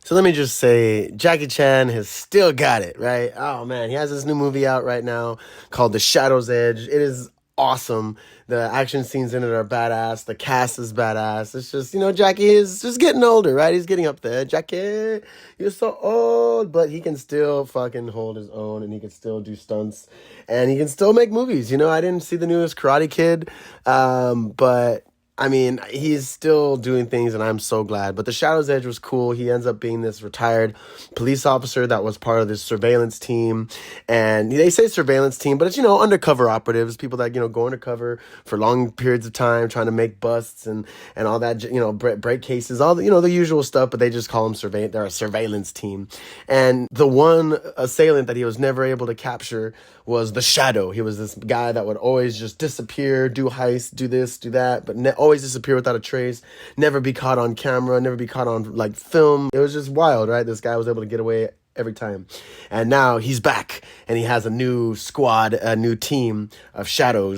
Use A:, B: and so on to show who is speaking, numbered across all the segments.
A: So let me just say, Jackie Chan has still got it, right? Oh man, he has this new movie out right now called The Shadow's Edge. It is awesome. The action scenes in it are badass. The cast is badass. It's just, Jackie is just getting older, right? He's getting up there. Jackie, you're so old, but he can still fucking hold his own and he can still do stunts and he can still make movies. I didn't see the newest Karate Kid, but I mean, he's still doing things, and I'm so glad. But The Shadow's Edge was cool. He ends up being this retired police officer that was part of this surveillance team. And they say surveillance team, but it's, undercover operatives, people that, go undercover for long periods of time, trying to make busts and all that, break cases, all the, the usual stuff, but they just call them they're a surveillance team. And the one assailant that he was never able to capture was the Shadow. He was this guy that would always just disappear, do heists, do this, do that, but always disappear without a trace, never be caught on camera, never be caught on like film. It was just wild, right? This guy was able to get away every time. And now he's back and he has a new squad, a new team of shadow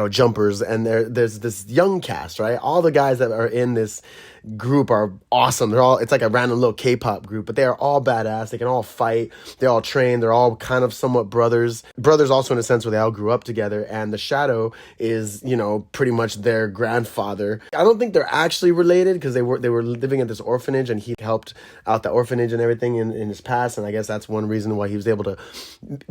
A: jumpers. And there's this young cast, right? All the guys that are in this group are awesome. It's like a random little K-pop group, but they are all badass. They can all fight. They're all trained. They're all kind of somewhat brothers. Brothers also in a sense where they all grew up together. And the Shadow is, pretty much their grandfather. I don't think they're actually related because they were living at this orphanage and he helped out the orphanage and everything in his past. And I guess that's one reason why he was able to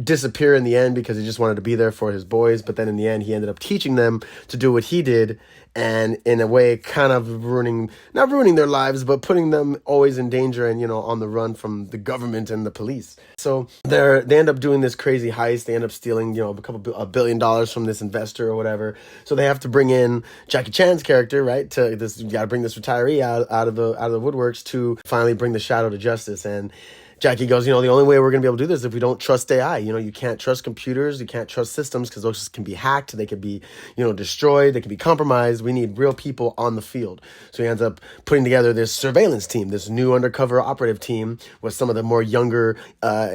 A: disappear in the end, because he just wanted to be there for his boys. But then in the end, he ended up teaching them to do what he did. And in a way, kind of not ruining their lives, but putting them always in danger and, on the run from the government and the police. So they end up doing this crazy heist. They end up stealing, $1 billion from this investor or whatever. So they have to bring in Jackie Chan's character, right? You got to bring this retiree out of the woodworks to finally bring the Shadow to justice. And Jackie goes, the only way we're going to be able to do this is if we don't trust AI. You can't trust computers. You can't trust systems because those can be hacked. They can be, destroyed. They can be compromised. We need real people on the field. So he ends up putting together this surveillance team, this new undercover operative team with some of the more younger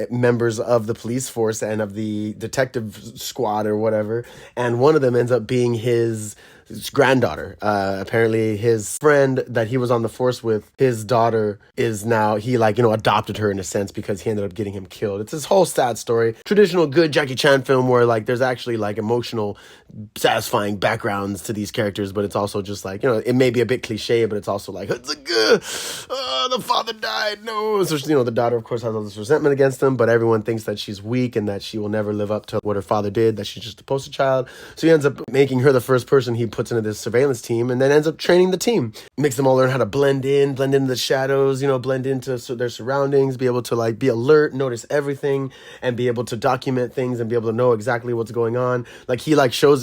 A: members of the police force and of the detective squad or whatever. And one of them ends up being his granddaughter. Apparently his friend that he was on the force with, his daughter is now, he adopted her in a sense because he ended up getting him killed. It's this whole sad story. Traditional good Jackie Chan film where there's actually emotional, satisfying backgrounds to these characters, but it's also just it may be a bit cliche, but it's also it's a good, the father died, no. So, the daughter of course has all this resentment against him, but everyone thinks that she's weak and that she will never live up to what her father did, that she's just a poster child. So he ends up making her the first person he puts into this surveillance team and then ends up training the team. Makes them all learn how to blend into the shadows, blend into their surroundings, be able to be alert, notice everything, and be able to document things and be able to know exactly what's going on.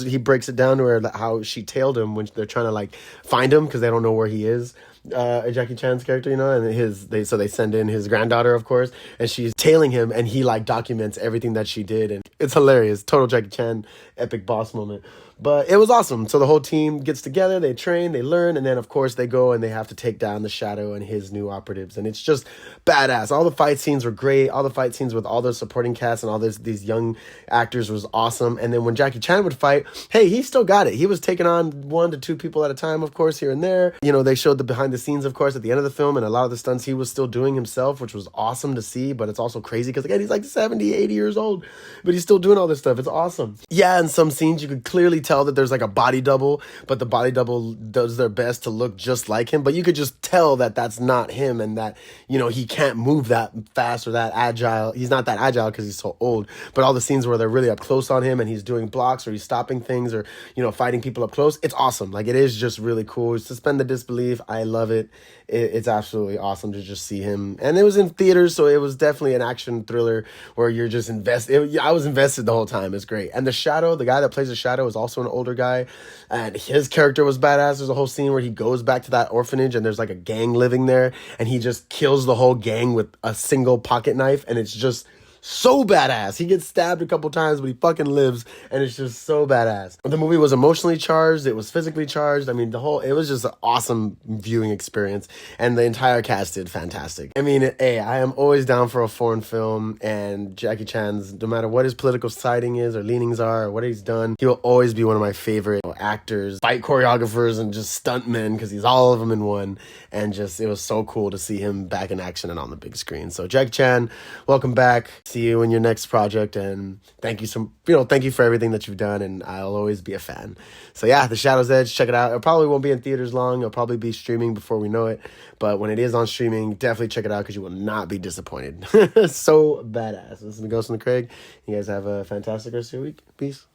A: He breaks it down to her how she tailed him when they're trying to find him because they don't know where he is. Jackie Chan's character, and they send in his granddaughter, of course, and she's tailing him, and he documents everything that she did, and it's hilarious. Total Jackie Chan epic boss moment. But it was awesome. So the whole team gets together, they train, they learn, and then of course they go and they have to take down the Shadow and his new operatives, and it's just badass. All the fight scenes were great. All the fight scenes with all the supporting cast and all these young actors was awesome. And then when Jackie Chan would fight, hey, he still got it. He was taking on 1 to 2 people at a time, of course, here and there. They showed the behind the scenes, of course, at the end of the film, and a lot of the stunts he was still doing himself, which was awesome to see. But it's also crazy because again, he's 70, 80 years old, but he's still doing all this stuff. It's awesome. Yeah, in some scenes you could clearly tell that there's a body double, but the body double does their best to look just like him, but you could just tell that that's not him and that, he can't move that fast or that agile. He's not that agile because he's so old, but all the scenes where they're really up close on him and he's doing blocks or he's stopping things or, fighting people up close, it's awesome. It is just really cool. Suspend the disbelief. I love it. It's absolutely awesome to just see him. And it was in theaters, so it was definitely an action thriller where you're just invested. I was invested the whole time. It's great. And the Shadow, the guy that plays the Shadow, is also an older guy, and his character was badass. There's a whole scene where he goes back to that orphanage and there's a gang living there, and he just kills the whole gang with a single pocket knife, and it's just so badass. He gets stabbed a couple times, but he fucking lives, and it's just so badass. The movie was emotionally charged. It was physically charged. I mean, it was just an awesome viewing experience, and the entire cast did fantastic. I mean, hey, I am always down for a foreign film, and Jackie Chan's, no matter what his political siding is or leanings are or what he's done, he will always be one of my favorite actors, fight choreographers, and just stuntmen, because he's all of them in one. And just, it was so cool to see him back in action and on the big screen. So Jackie Chan, welcome back. See you in your next project, and thank you thank you for everything that you've done, and I'll always be a fan. So yeah, The Shadow's Edge, check it out. It probably won't be in theaters long. It'll probably be streaming before we know it, but when it is on streaming, definitely check it out, because you will not be disappointed. So badass. This is Ghost and the Craig. You guys have a fantastic rest of your week. Peace.